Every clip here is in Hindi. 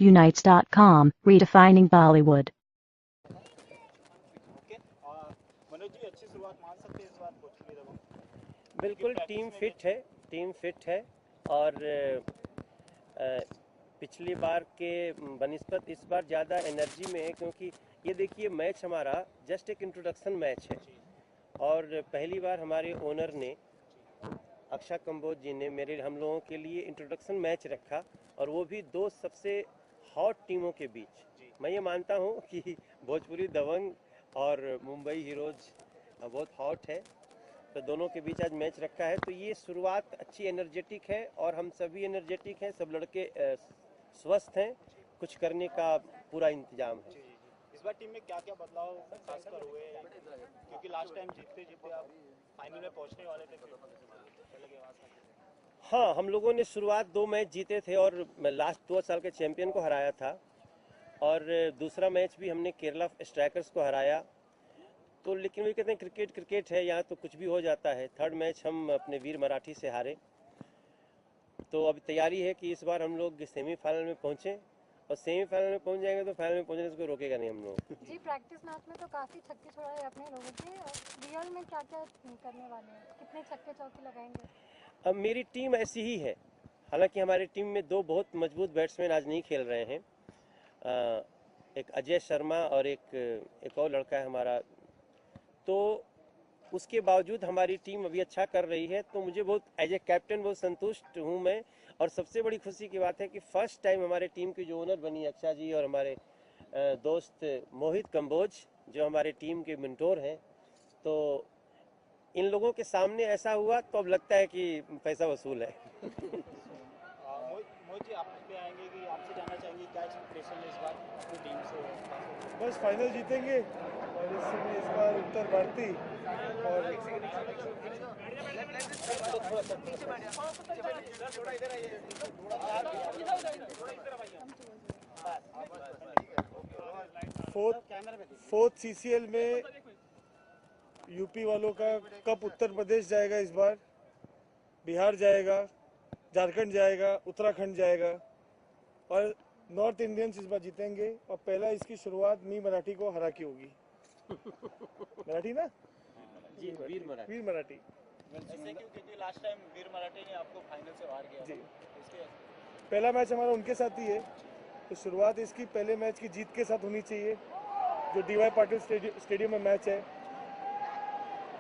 Unites.com, redefining Bollywood. Manoj ji, अच्छी शुरुआत मान सकते हैं इस बार भोजपुरी दबंग? बिल्कुल टीम फिट है और पिछली बार के बनिस्बत इस बार ज़्यादा एनर्जी में है, क्योंकि ये देखिए मैच हमारा जस्ट एक इंट्रोडक्शन मैच है और पहली बार हमारे ओनर ने अक्षा कंबोज जी ने हम लोगों के लिए इंट्रोडक्शन मैच रखा और वो भी दो सबसे हॉट टीमों के बीच। मैं ये मानता हूँ कि भोजपुरी दबंग और मुंबई हीरोज बहुत हॉट है, तो दोनों के बीच आज मैच रखा है। तो ये शुरुआत अच्छी एनर्जेटिक है और हम सभी एनर्जेटिक हैं, सब लड़के स्वस्थ हैं, कुछ करने का पूरा इंतजाम है। इस बार टीम में क्या क्या बदलाव खासकर हुए, क्योंकि लास्ट टाइम जीतते जीतते आप फाइनल में पहुंचने वाले थे? हाँ, हम लोगों ने शुरुआत 2 मैच जीते थे और लास्ट 2 साल के चैंपियन को हराया था और दूसरा मैच भी हमने केरला स्ट्राइकर्स को हराया। तो लेकिन वो कहते हैं क्रिकेट है, यहाँ तो कुछ भी हो जाता है। थर्ड मैच हम अपने वीर मराठी से हारे। तो अब तैयारी है कि इस बार हम लोग सेमीफाइनल में पहुँचें और सेमीफाइनल में पहुँच जाएंगे तो फाइनल में पहुँचने से कोई रोकेगा नहीं हम लोग। जी, प्रैक्टिस मैच में तो काफ़ी छक्के छुड़ाए अपने लोगों के, रियल में क्या क्या करने वाले हैं, कितने छक्के चौके लगाएंगे? अब मेरी टीम ऐसी ही है, हालांकि हमारी टीम में 2 बहुत मजबूत बैट्समैन आज नहीं खेल रहे हैं। एक अजय शर्मा और एक और लड़का है हमारा, तो उसके बावजूद हमारी टीम अभी अच्छा कर रही है। तो मुझे बहुत एज ए कैप्टन बहुत संतुष्ट हूँ मैं। और सबसे बड़ी खुशी की बात है कि फर्स्ट टाइम हमारे टीम की जो ओनर बनी अक्षा जी और हमारे दोस्त मोहित कंबोज जो हमारे टीम के मेंटोर हैं, तो इन लोगों के सामने ऐसा हुआ तो अब लगता है कि पैसा वसूल है। मोहित जी, आप पे आएंगे कि आपसे जानना चाहेंगे क्या एक्सपेक्टेशन है इस बार अपनी टीम से? बस फाइनल जीतेंगे और इस बार उत्तर भारती और फोर्थ सीसीएल में यूपी वालों का कप उत्तर प्रदेश जाएगा, इस बार बिहार जाएगा, झारखंड जाएगा, उत्तराखंड जाएगा और नॉर्थ इंडियंस इस बार जीतेंगे। और पहला इसकी शुरुआत मी मराठी को हरा के होगी। मराठी ना जी, वीर मराठी। ऐसे क्यों, क्योंकि लास्ट टाइम वीर मराठी ने आपको फाइनल से हार गया जी, इसके पहला मैच हमारा उनके साथ ही है, तो शुरुआत इसकी पहले मैच की जीत के साथ होनी चाहिए, जो डीवाई पाटिल स्टेडियम में मैच है।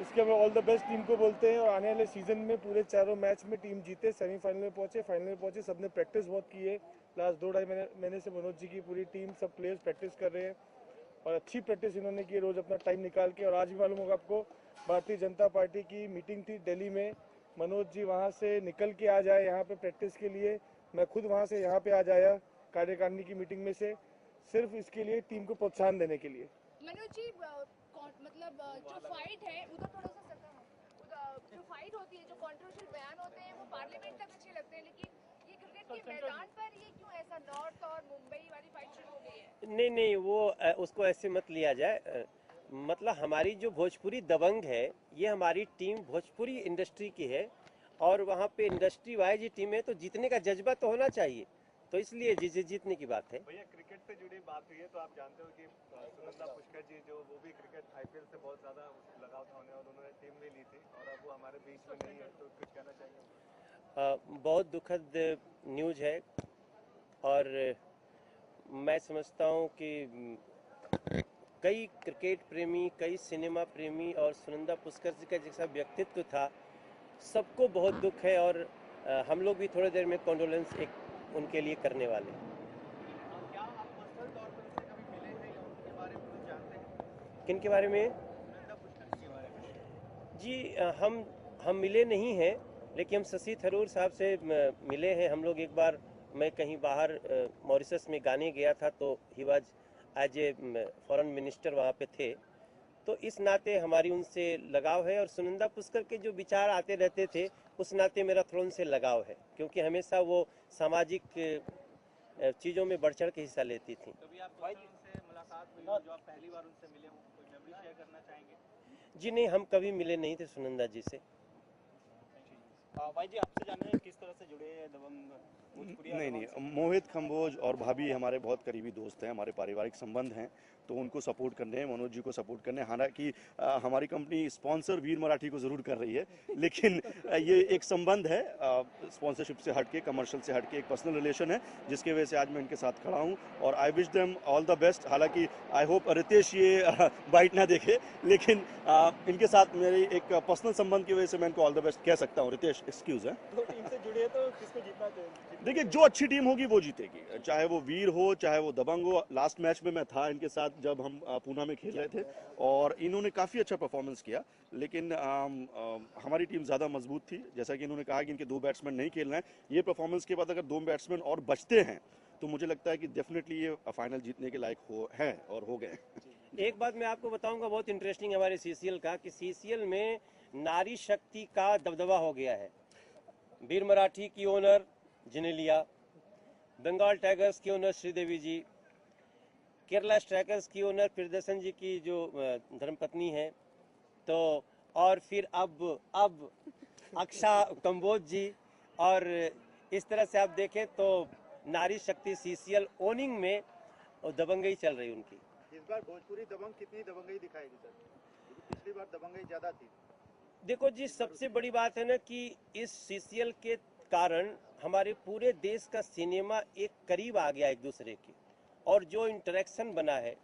इसके हम ऑल द बेस्ट टीम को बोलते हैं और आने वाले सीजन में पूरे चारों मैच में टीम जीते, सेमीफाइनल में पहुंचे, फाइनल में पहुंचे। सबने प्रैक्टिस बहुत की है, लास्ट 2-2.5 महीने से मनोज जी की पूरी टीम, सब प्लेयर्स प्रैक्टिस कर रहे हैं और अच्छी प्रैक्टिस इन्होंने की रोज अपना टाइम निकाल के। और आज भी मालूम होगा आपको, भारतीय जनता पार्टी की मीटिंग थी दिल्ली में, मनोज जी वहाँ से निकल के आ जाए यहाँ पे प्रैक्टिस के लिए। मैं खुद वहाँ से यहाँ पे आज आया कार्यकारिणी की मीटिंग में से, सिर्फ इसके लिए टीम को प्रोत्साहन देने के लिए। मनोज जी, मतलब जो फाइट है उधर थोड़ा सा जो फाइट होती है, जो कंट्रोवर्शियल बयान होते हैं वो पार्लियामेंट तक अच्छे लगते हैं, लेकिन ये क्रिकेट के मैदान पर ये क्यों ऐसा नॉर्थ और मुंबई वाली फाइट शुरू हो गई है? नहीं, वो उसको ऐसे मत लिया जाए। मतलब हमारी जो भोजपुरी दबंग है, ये हमारी टीम भोजपुरी इंडस्ट्री की है और वहाँ पे इंडस्ट्री वाइज टीम है, तो जीतने का जज्बा तो होना चाहिए, तो इसलिए जीतने की बात है। भैया, क्रिकेट से जुड़ी बात हुई है तो आप जानते हो कि सुनंदा पुष्कर जी जो वो भी क्रिकेट आईपीएल से बहुत ज़्यादा लगाव था उन्हें और उन्होंने टीम ले ली थी और अब वो हमारे बीच में नहीं है, तो कुछ कहना चाहिए? बहुत दुखद न्यूज़ है और मैं समझता हूँ कि कई क्रिकेट प्रेमी, कई सिनेमा प्रेमी और सुनंदा पुष्कर जी का जैसा व्यक्तित्व था, सबको बहुत दुख है और हम लोग भी थोड़ी देर में कॉन्डोलेंस एक उनके लिए करने वाले हैं। क्या आप पर्सनल तौर पर उनसे कभी मिले हैं या उनके बारे में कुछ जानते हैं? किन के बारे में? सुनंदा पुष्कर के बारे में। जी, हम मिले नहीं हैं, लेकिन हम शशि थरूर साहब से मिले हैं। हम लोग एक बार, मैं कहीं बाहर मॉरिशस में गाने गया था, तो he was as a foreign minister वहाँ पे थे, तो इस नाते हमारी उनसे लगाव है। और सुनंदा पुष्कर के जो विचार आते रहते थे, उस नाते मेरा थोड़ा उनसे लगाव है, क्योंकि हमेशा वो सामाजिक चीज़ों में बढ़ चढ़ के हिस्सा लेती थी। कभी आप उनसे मुलाकात हुई हो, जो आप पहली बार उनसे मिले हो, कोई मेमोरी शेयर करना चाहेंगे? जी नहीं, हम कभी मिले नहीं थे सुनंदा जी से। भाई जी, आपसे जानना है किस तरह से जुड़े हैं दबंग नहीं नहीं, मोहित कंबोज और भाभी हमारे बहुत करीबी दोस्त हैं, हमारे पारिवारिक संबंध हैं, तो उनको सपोर्ट करने हैं, मनोज जी को सपोर्ट करने हैं। हालांकि हमारी कंपनी स्पॉन्सर वीर मराठी को ज़रूर कर रही है, लेकिन ये एक संबंध है, स्पॉन्सरशिप से हटके, कमर्शियल से हटके, एक पर्सनल रिलेशन है, जिसके वजह से आज मैं इनके साथ खड़ा हूँ और I wish them all the best. हालांकि आई होप रितेश ये बाइट ना देखे, लेकिन इनके साथ मेरी एक पर्सनल संबंध की वजह से मैं इनको ऑल द बेस्ट कह सकता हूँ। रितेश एक्सक्यूज है। तो टीम से जुड़े हैं तो किसको जीतना चाहिए? देखिए, जो अच्छी टीम होगी वो जीतेगी, चाहे वो वीर हो चाहे वो दबंग हो। लास्ट मैच में मैं था इनके साथ जब हम पूना में खेल रहे थे और इन्होंने काफ़ी अच्छा परफॉर्मेंस किया, लेकिन हमारी टीम ज़्यादा मजबूत थी। जैसा कि इन्होंने कहा कि इनके 2 बैट्समैन नहीं खेल रहे हैं, ये परफॉर्मेंस के बाद अगर 2 बैट्समैन और बचते हैं तो मुझे लगता है कि डेफिनेटली ये फाइनल जीतने के लायक हैं और हो गए। एक बात मैं आपको बताऊंगा बहुत इंटरेस्टिंग हमारे सीसीएल का, कि सीसीएल में नारी शक्ति का दबदबा हो गया है। वीर मराठी की ओनर जिनेलिया, बंगाल टाइगर्स की ओनर श्रीदेवी जी, केरला स्ट्राइकर्स की ओनर प्रियदर्शन जी की जो धर्मपत्नी है, तो और फिर अब अक्षा कंबोज जी, और इस तरह से आप देखें तो नारी शक्ति सीसीएल ओनिंग में दबंगई चल रही उनकी। इस बार भोजपुरी दबंग कितनी दबंगई दिखाएगी सर? पिछली बार दबंगई ज्यादा थी। देखो जी, सबसे बड़ी बात है ना कि इस सीसीएल के कारण हमारे पूरे देश का सिनेमा एक करीब आ गया एक दूसरे के, और जो इंटरेक्शन बना है,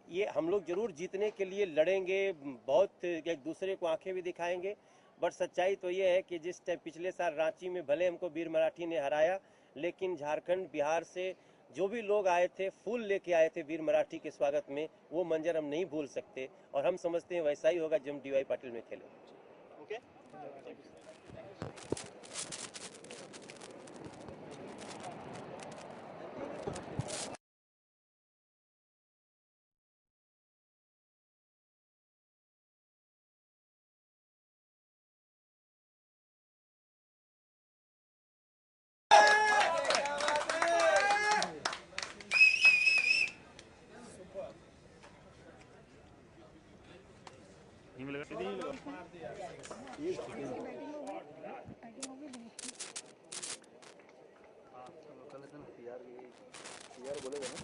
ये हम लोग जरूर जीतने के लिए लड़ेंगे, बहुत एक दूसरे को आंखें भी दिखाएंगे, बट सच्चाई तो ये है कि जिस टाइम पिछले साल रांची में भले हमको वीर मराठी ने हराया, लेकिन झारखंड बिहार से जो भी लोग आए थे, फूल लेके आए थे वीर मराठी के स्वागत में, वो मंजर हम नहीं भूल सकते, और हम समझते हैं वैसा ही होगा जब हम डीवाई पाटिल में खेलें। ओके, बोलेगा ना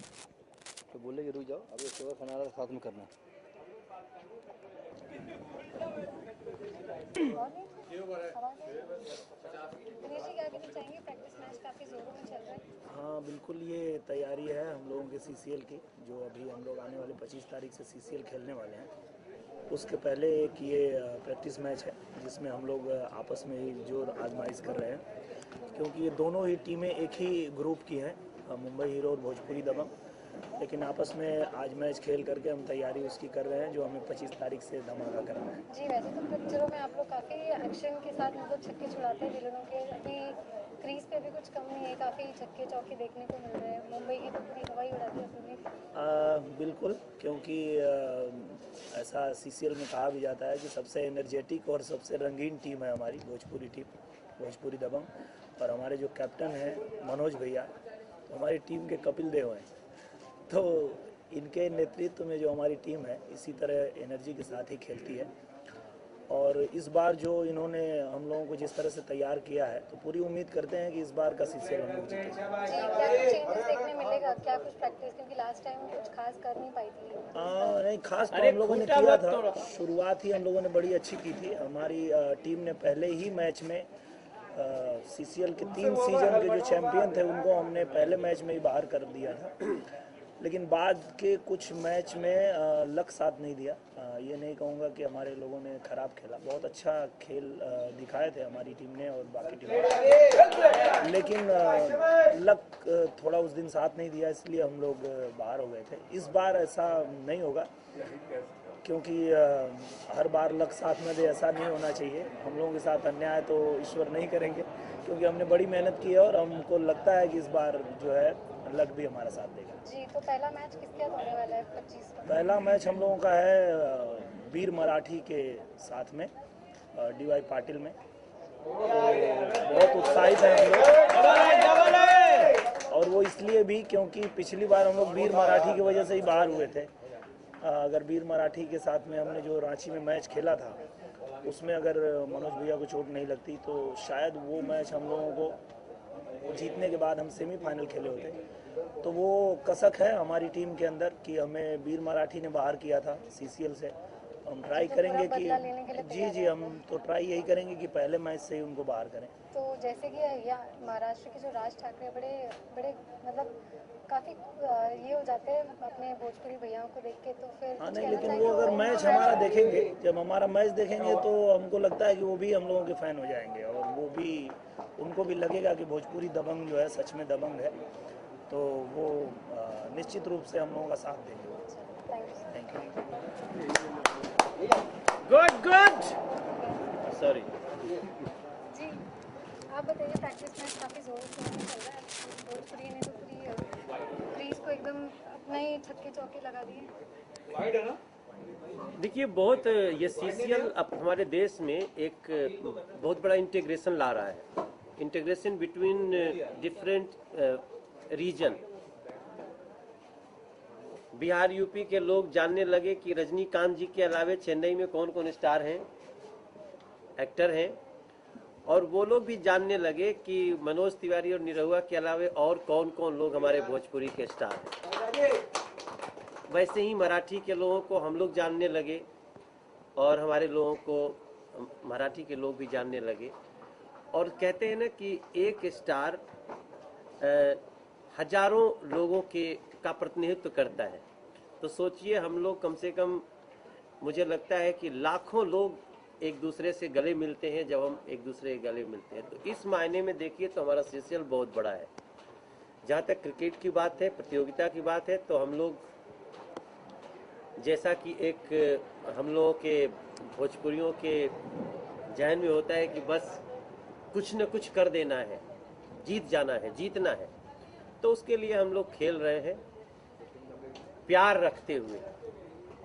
तो बोले कि रुक जाओ, अब ये सेवा खाना साथ में करना। हाँ बिल्कुल, ये तैयारी है हम लोगों के सीसीएल की, जो अभी हम लोग आने वाले 25 तारीख से सीसीएल खेलने वाले हैं। उसके पहले एक ये प्रैक्टिस मैच है जिसमें हम लोग आपस में ही जोर आजमाइश कर रहे हैं, क्योंकि ये दोनों ही टीमें एक ही ग्रुप की हैं, मुंबई हीरो और भोजपुरी दबंग, लेकिन आपस में आज मैच खेल करके हम तैयारी उसकी कर रहे हैं जो हमें 25 तारीख से धमाका करना है। जी, वैसे तो पिक्चरों में आप लोग काफ़ी एक्शन के साथ मतलब छक्के छुड़ाते हैं विलनों के, अभी क्रीज पे भी कुछ कम नहीं है, काफ़ी छक्के चौके देखने को मिल रहे हैं। मुंबई की तो पूरी हवाई उड़ाती है पूरी। बिल्कुल, क्योंकि ऐसा सीसीएल में कहा भी जाता है कि सबसे एनर्जेटिक और सबसे रंगीन टीम है हमारी भोजपुरी टीम, भोजपुरी दबंग, और हमारे जो कैप्टन हैं मनोज भैया, तो हमारी टीम के कपिल देव हैं, तो इनके नेतृत्व में जो हमारी टीम है इसी तरह एनर्जी के साथ ही खेलती है। और इस बार जो इन्होंने हम लोगों को जिस तरह से तैयार किया है, तो पूरी उम्मीद करते हैं कि इस बार का सीसीएल हम लोग जीतेंगे। जी, क्या कुछ चेंजेस देखने मिलेगा, क्या कुछ प्रैक्टिस, क्योंकि लास्ट टाइम कुछ खास कर नहीं पाई थी। नहीं, खास तो हम लोगों ने किया था, शुरुआत ही हम लोगों ने बड़ी अच्छी की थी। हमारी टीम ने पहले ही मैच में सीसीएल के 3 सीजन के जो चैंपियन थे उनको हमने पहले मैच में ही बाहर कर दिया था, लेकिन बाद के कुछ मैच में लक साथ नहीं दिया। ये नहीं कहूँगा कि हमारे लोगों ने खराब खेला, बहुत अच्छा खेल दिखाए थे हमारी टीम ने और बाकी टीम ने, लेकिन लक थोड़ा उस दिन साथ नहीं दिया, इसलिए हम लोग बाहर हो गए थे। इस बार ऐसा नहीं होगा, क्योंकि हर बार लक साथ में दे ऐसा नहीं होना चाहिए। हम लोगों के साथ अन्याय तो ईश्वर नहीं करेंगे, क्योंकि हमने बड़ी मेहनत की है और हमको लगता है कि इस बार जो है लक भी हमारा साथ देगा। जी, तो पहला मैच किसके साथ होने वाला है 25 को? पहला मैच हम लोगों का है वीर मराठी के साथ में, डीवाई पाटिल में। तो बहुत उत्साहित हैं हम लोग, और वो इसलिए भी क्योंकि पिछली बार हम लोग वीर मराठी की वजह से ही बाहर हुए थे। अगर वीर मराठी के साथ में हमने जो रांची में मैच खेला था, उसमें अगर मनोज भैया को चोट नहीं लगती तो शायद वो मैच हम लोगों को वो जीतने के बाद हम सेमीफाइनल खेले होते। तो वो कसक है हमारी टीम के अंदर कि हमें वीर मराठी ने बाहर किया था सीसीएल से। हम ट्राई करेंगे कि जी हम तो ट्राई यही करेंगे कि पहले मैच से ही उनको बाहर करें। तो जैसे कि महाराष्ट्र के जो राज ठाकरे बड़े बड़े मतलब काफ़ी ये हो जाते हैं अपने भोजपुरी भैयाओं को देख के, तो फिर हाँ नहीं, लेकिन वो अगर मैच हमारा देखेंगे, जब हमारा मैच देखेंगे तो हमको लगता है कि वो भी हम लोगों के फ़ैन हो जाएंगे और वो भी उनको भी लगेगा कि भोजपुरी दबंग जो है सच में दबंग है, तो वो निश्चित रूप से हम लोगों का साथ देंगे। Thank you. गुड सॉरी जी, आप बताइए, प्रैक्टिस मैच काफ़ी ज़ोर से चल रहा है, भोजपुरी ने तो पूरी क्रीज को एकदम अपना ही छक्के चौके लगा दिए। देखिए, बहुत ये सीसीएल अब हमारे देश में एक बहुत बड़ा इंटीग्रेशन ला रहा है, integration between different region. Bihar UP के लोग जानने लगे कि रजनीकांत जी के अलावे चेन्नई में कौन कौन स्टार हैं, एक्टर हैं, और वो लोग भी जानने लगे कि मनोज तिवारी और निरहुआ के अलावे और कौन कौन लोग हमारे भोजपुरी के स्टार हैं। वैसे ही मराठी के लोगों को हम लोग जानने लगे और हमारे लोगों को मराठी के लोग भी जानने लगे। और कहते हैं ना कि एक स्टार हजारों लोगों का प्रतिनिधित्व करता है। तो सोचिए, हम लोग कम से कम, मुझे लगता है कि लाखों लोग एक दूसरे से गले मिलते हैं। जब हम एक दूसरे के गले मिलते हैं तो इस मायने में देखिए तो हमारा सीसीएल बहुत बड़ा है। जहाँ तक क्रिकेट की बात है, प्रतियोगिता की बात है, तो हम लोग जैसा कि एक हम लोगों के भोजपुरियों के जहन में होता है कि बस कुछ न कुछ कर देना है, जीत जाना है, जीतना है, तो उसके लिए हम लोग खेल रहे हैं प्यार रखते हुए।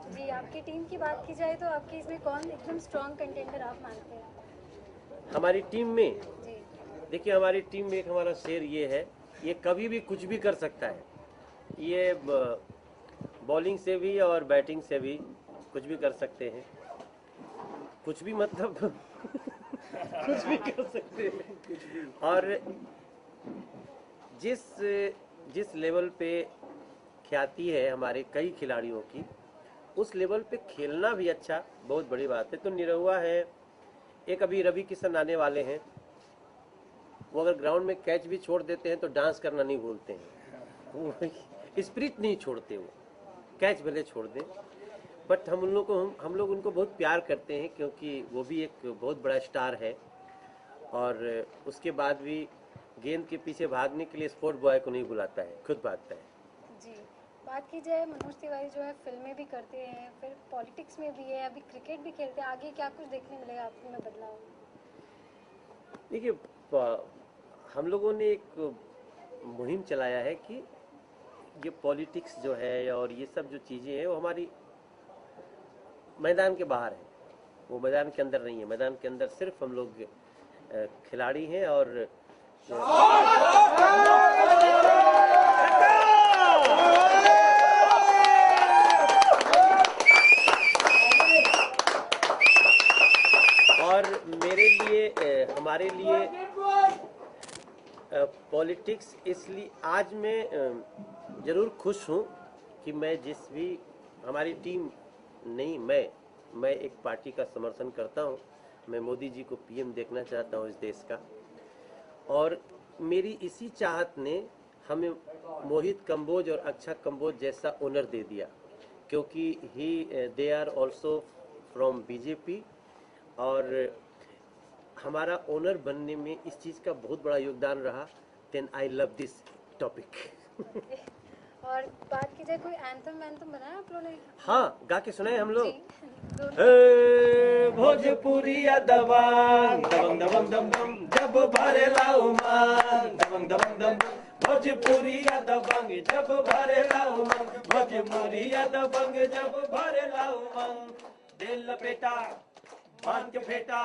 जी, आपकी टीम की बात की जाए तो आपकी इसमें कौन एकदम स्ट्रॉन्ग कंटेंडर आप मानते हैं? हमारी टीम में जी, देखिए, हमारी टीम में एक हमारा शेर ये है, ये कभी भी कुछ भी कर सकता है। ये बॉलिंग से भी और बैटिंग से भी कुछ भी कर सकते हैं। कुछ भी मतलब कुछ भी कर सकते हैं। और जिस लेवल पे ख्याति है हमारे कई खिलाड़ियों की, उस लेवल पे खेलना भी अच्छा बहुत बड़ी बात है। तो निरहुआ है, एक अभी रवि किशन आने वाले हैं, वो अगर ग्राउंड में कैच भी छोड़ देते हैं तो डांस करना नहीं भूलते हैं, स्पिरिट नहीं छोड़ते, वो कैच भले छोड़ दें, बट हम लोग उनको बहुत प्यार करते हैं क्योंकि वो भी एक बहुत बड़ा स्टार है। और उसके बाद भी गेंद के पीछे भागने के लिए स्पोर्ट बॉय को नहीं बुलाता है, खुद भागता है। जी, बात की जाए, मनोज तिवारी जो है फिल्में भी करते हैं, फिर पॉलिटिक्स में भी है, अभी क्रिकेट भी खेलते हैं, आगे क्या कुछ देखने मिलेगा आपको में बदलाव? देखिए, हम लोगों ने एक मुहिम चलाया है कि ये पॉलिटिक्स जो है और ये सब जो चीज़ें हैं वो हमारी मैदान के बाहर है, वो मैदान के अंदर नहीं है। मैदान के अंदर सिर्फ हम लोग खिलाड़ी हैं और मेरे लिए, हमारे लिए पॉलिटिक्स इसलिए आज मैं ज़रूर खुश हूँ कि मैं जिस भी हमारी टीम नहीं, मैं एक पार्टी का समर्थन करता हूँ। मैं मोदी जी को पीएम देखना चाहता हूँ इस देश का, और मेरी इसी चाहत ने हमें मोहित कंबोज और अक्षा कंबोज जैसा ओनर दे दिया, क्योंकि they are also from BJP, और हमारा ओनर बनने में इस चीज़ का बहुत बड़ा योगदान रहा। Then I love this topic. और बात की जाए, कोई एंथम बनाया आप लोगों ने? हाँ, गा के सुनाए हम लोग। भोजपुरिया दबंग दबंग दबंग दबंग जब भरेला उमंग दबंग दबंग दबंग, भोजपुरिया दबंग जब भरेला उमंग, भोजपुरिया दबंग जब भरेला उमंग। दिल लपेटा बांध के फेटा,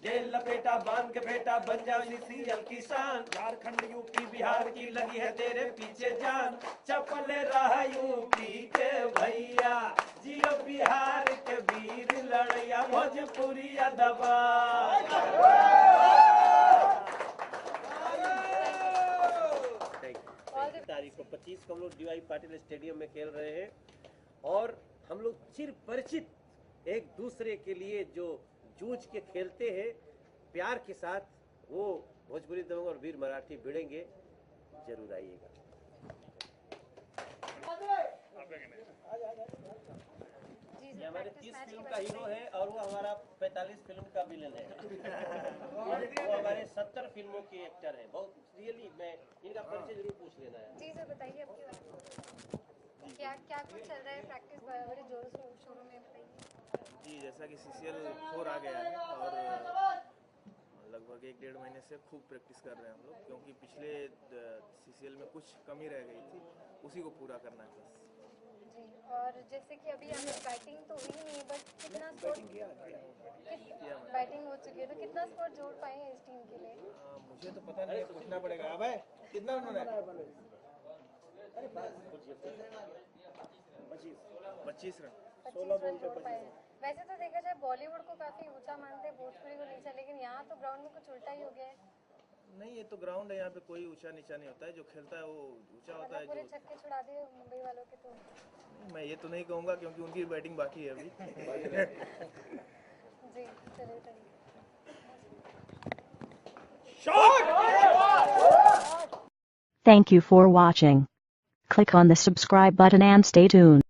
दिल लपेटा बांध के फेटा, बन जाओ सीसीएल की शान। झारखंड यूपी बिहार की लगी है तेरे पीछे जान, चपले रहा यूपी के भैया, जियो बिहार के वीर लड़ैया, भोजपुरिया दबंग। ऑल द तारीख को 25 को हम लोग DY पाटिल स्टेडियम में खेल रहे हैं और हम लोग चिर परिचित एक दूसरे के लिए जो जूझ के खेलते हैं प्यार के साथ, वो भोजपुरी दबंग और वीर मराठी भिड़ेंगे। जरूर आइएगा। ये हमारे 30 फिल्म का हीरो है और वो हमारा 45 फिल्म का विलन है। वो हमारे 70 फिल्मों के एक्टर हैं। बहुत रियली मैं इनका परिचय जरूर पूछ लेना है। जी सर, बताइए आपके बारे में। क्या कुछ चल रहा है प्रैक्टिस बड़े जोर शोरों में, बताइए। जी, जैसा कि CCL 4 आ गया है और लगभग 1-1.5 महीने से खूब प्रैक्टिस कर रहे हैं हम लोग, क्योंकि पिछले CCL में कुछ कमी रह गई थी, उसी को पूरा करना है बस। जी, और जैसे कि अभी आपने बैटिंग तो हुई नहीं, बट कितना स्कोर बैटिंग हो चुकी है, तो कितना स्कोर जोड़ पाए हैं इस टीम के लिए? मुझे तो पता नहीं है, पूछना पड़ेगा। अब है कितना उन्होंने 25 रन 16 रन जोड़ पाए हैं। वैसे तो देखा जाए बॉलीवुड को काफी ऊंचा मानते हैं, भोजपुरी को नीचा, लेकिन यहाँ तो ग्राउंड में कुछ उल्टा ही हो गया है। नहीं, ये तो ग्राउंड है, यहाँ पे कोई ऊंचा नीचा नहीं होता है। जो खेलता है वो ऊंचा होता है। पूरे जो छक्के छुड़ा दिए मुंबई वालों के तो। मैं ये तो नहीं कहूँगा, क्योंकि उनकी बैटिंग बाकी है अभी। जी चलिए चलिए। Thank you for watching. Click on the subscribe button and stay tuned.